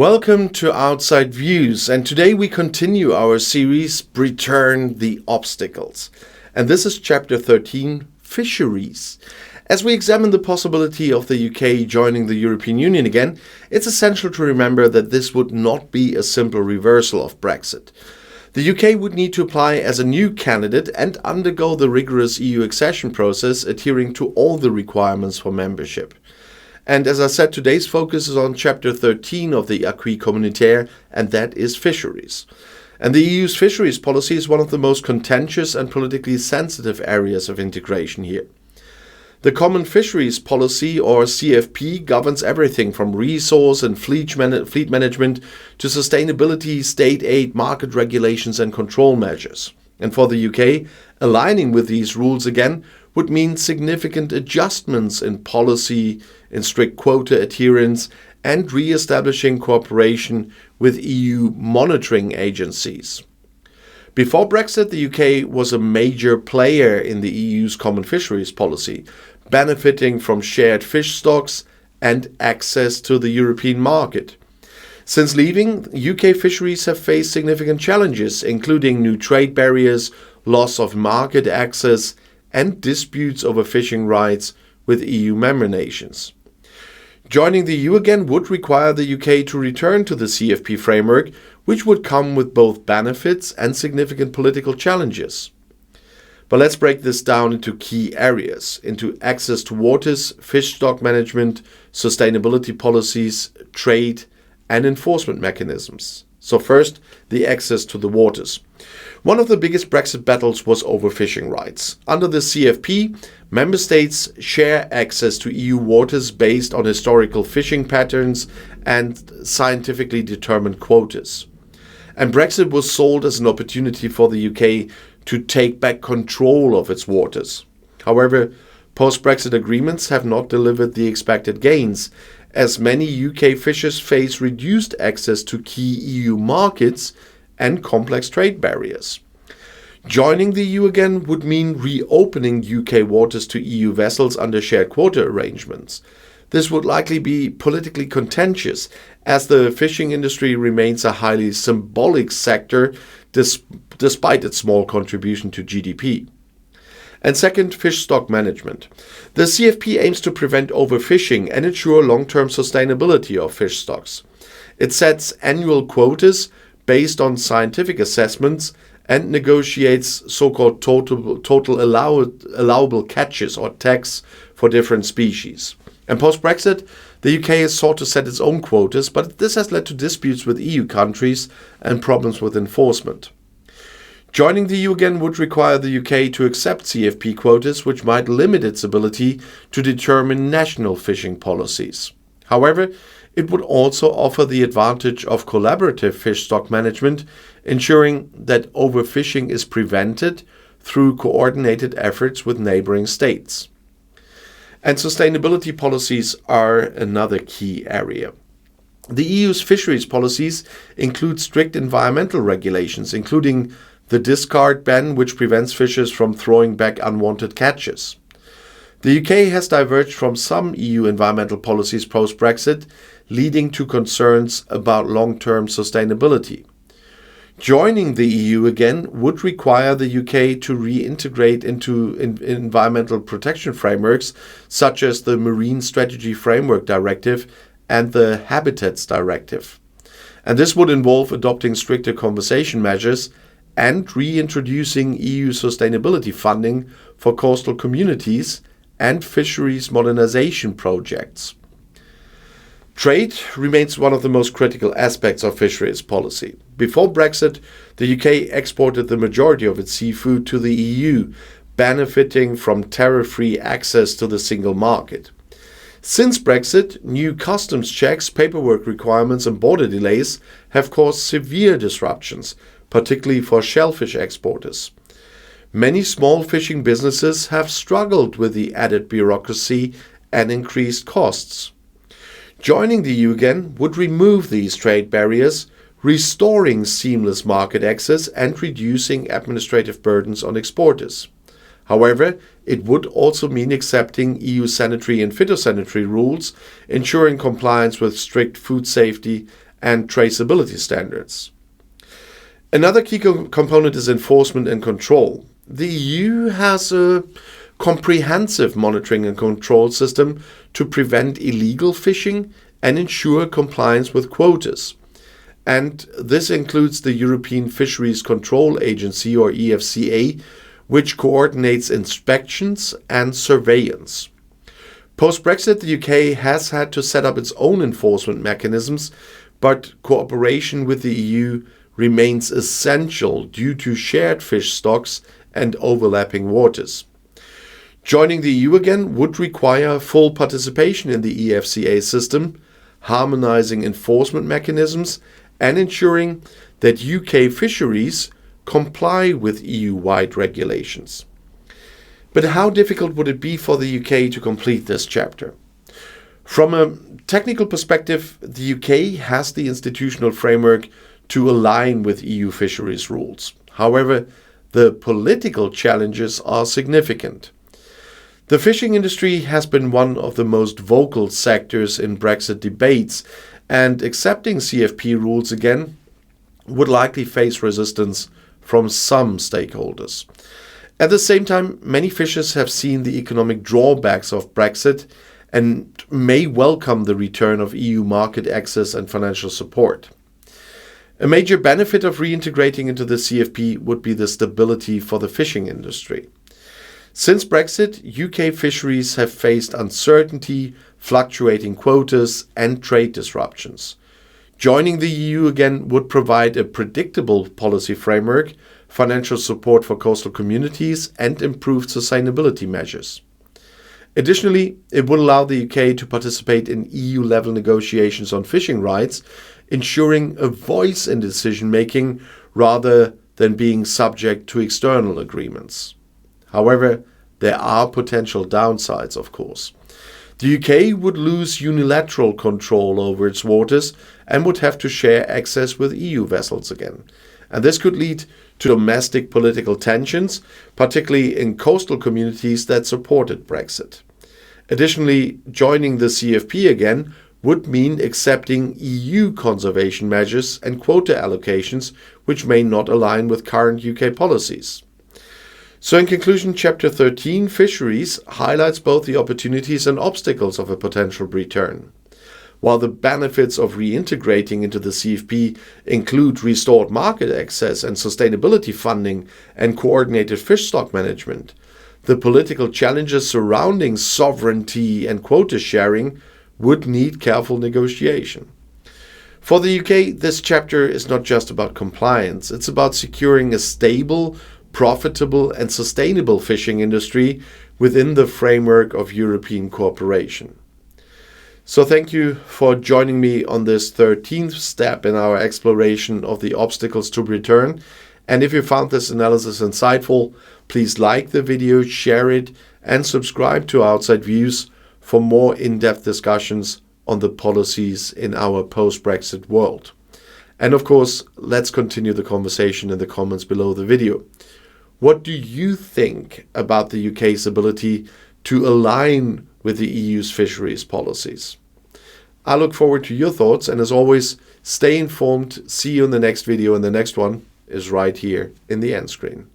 Welcome to Outside Views, and today we continue our series Briturn the Obstacles. And this is chapter 13, Fisheries. As we examine the possibility of the UK joining the European Union again, it's essential to remember that this would not be a simple reversal of Brexit. The UK would need to apply as a new candidate and undergo the rigorous EU accession process, adhering to all the requirements for membership. And as I said, today's focus is on chapter 13 of the Acquis Communautaire, and that is fisheries. And the EU's fisheries policy is one of the most contentious and politically sensitive areas of integration here. The Common Fisheries Policy, or CFP, governs everything from resource and fleet management to sustainability, state aid, market regulations and control measures. And for the UK, aligning with these rules again would mean significant adjustments in policy, in strict quota adherence, and re-establishing cooperation with EU monitoring agencies. Before Brexit, the UK was a major player in the EU's common fisheries policy, benefiting from shared fish stocks and access to the European market. Since leaving, UK fisheries have faced significant challenges, including new trade barriers, loss of market access, and disputes over fishing rights with EU member nations. Joining the EU again would require the UK to return to the CFP framework, which would come with both benefits and significant political challenges. But let's break this down into key areas, into access to waters, fish stock management, sustainability policies, trade, and enforcement mechanisms. So first, the access to the waters. One of the biggest Brexit battles was over fishing rights. Under the CFP, member states share access to EU waters based on historical fishing patterns and scientifically determined quotas. And Brexit was sold as an opportunity for the UK to take back control of its waters. However, post-Brexit agreements have not delivered the expected gains, as many UK fishers face reduced access to key EU markets and complex trade barriers. Joining the EU again would mean reopening UK waters to EU vessels under shared quota arrangements. This would likely be politically contentious, as the fishing industry remains a highly symbolic sector despite its small contribution to GDP. And second, fish stock management. The CFP aims to prevent overfishing and ensure long-term sustainability of fish stocks. It sets annual quotas based on scientific assessments and negotiates so-called total allowable catches, or TACs, for different species. And post-Brexit, the UK has sought to set its own quotas, but this has led to disputes with EU countries and problems with enforcement. Joining the EU again would require the UK to accept CFP quotas, which might limit its ability to determine national fishing policies. However, it would also offer the advantage of collaborative fish stock management, ensuring that overfishing is prevented through coordinated efforts with neighboring states. And sustainability policies are another key area. The EU's fisheries policies include strict environmental regulations, including the discard ban, which prevents fishers from throwing back unwanted catches. The UK has diverged from some EU environmental policies post-Brexit, leading to concerns about long-term sustainability. Joining the EU again would require the UK to reintegrate into environmental protection frameworks such as the Marine Strategy Framework Directive and the Habitats Directive. And this would involve adopting stricter conservation measures and reintroducing EU sustainability funding for coastal communities and fisheries modernization projects. Trade remains one of the most critical aspects of fisheries policy. Before Brexit, the UK exported the majority of its seafood to the EU, benefiting from tariff-free access to the single market. Since Brexit, new customs checks, paperwork requirements and border delays have caused severe disruptions, particularly for shellfish exporters. Many small fishing businesses have struggled with the added bureaucracy and increased costs. Joining the EU again would remove these trade barriers, restoring seamless market access and reducing administrative burdens on exporters. However, it would also mean accepting EU sanitary and phytosanitary rules, ensuring compliance with strict food safety and traceability standards. Another key component is enforcement and control. The EU has a comprehensive monitoring and control system to prevent illegal fishing and ensure compliance with quotas. And this includes the European Fisheries Control Agency, or EFCA, which coordinates inspections and surveillance. Post-Brexit, the UK has had to set up its own enforcement mechanisms, but cooperation with the EU remains essential due to shared fish stocks and overlapping waters. Joining the EU again would require full participation in the EFCA system, harmonizing enforcement mechanisms, and ensuring that UK fisheries comply with EU-wide regulations. But how difficult would it be for the UK to complete this chapter? From a technical perspective, the UK has the institutional framework to align with EU fisheries rules. However, the political challenges are significant. The fishing industry has been one of the most vocal sectors in Brexit debates, and accepting CFP rules again would likely face resistance from some stakeholders. At the same time, many fishers have seen the economic drawbacks of Brexit and may welcome the return of EU market access and financial support. A major benefit of reintegrating into the CFP would be the stability for the fishing industry. Since Brexit, UK fisheries have faced uncertainty, fluctuating quotas, and trade disruptions. Joining the EU again would provide a predictable policy framework, financial support for coastal communities, and improved sustainability measures. Additionally, it would allow the UK to participate in EU-level negotiations on fishing rights, ensuring a voice in decision-making rather than being subject to external agreements. However, there are potential downsides, of course. The UK would lose unilateral control over its waters and would have to share access with EU vessels again. And this could lead to domestic political tensions, particularly in coastal communities that supported Brexit. Additionally, joining the CFP again would mean accepting EU conservation measures and quota allocations, which may not align with current UK policies. So in conclusion, Chapter 13, Fisheries, highlights both the opportunities and obstacles of a potential Briturn. While the benefits of reintegrating into the CFP include restored market access and sustainability funding and coordinated fish stock management, the political challenges surrounding sovereignty and quota sharing would need careful negotiation. For the UK, this chapter is not just about compliance, it's about securing a stable, profitable and sustainable fishing industry within the framework of European cooperation. So thank you for joining me on this 13th step in our exploration of the obstacles to Briturn. And if you found this analysis insightful, please like the video, share it, and subscribe to Outside Views for more in-depth discussions on the policies in our post-Brexit world. And of course, let's continue the conversation in the comments below the video. What do you think about the UK's ability to align with the EU's fisheries policies? I look forward to your thoughts, and as always, stay informed. See you in the next video, and the next one is right here in the end screen.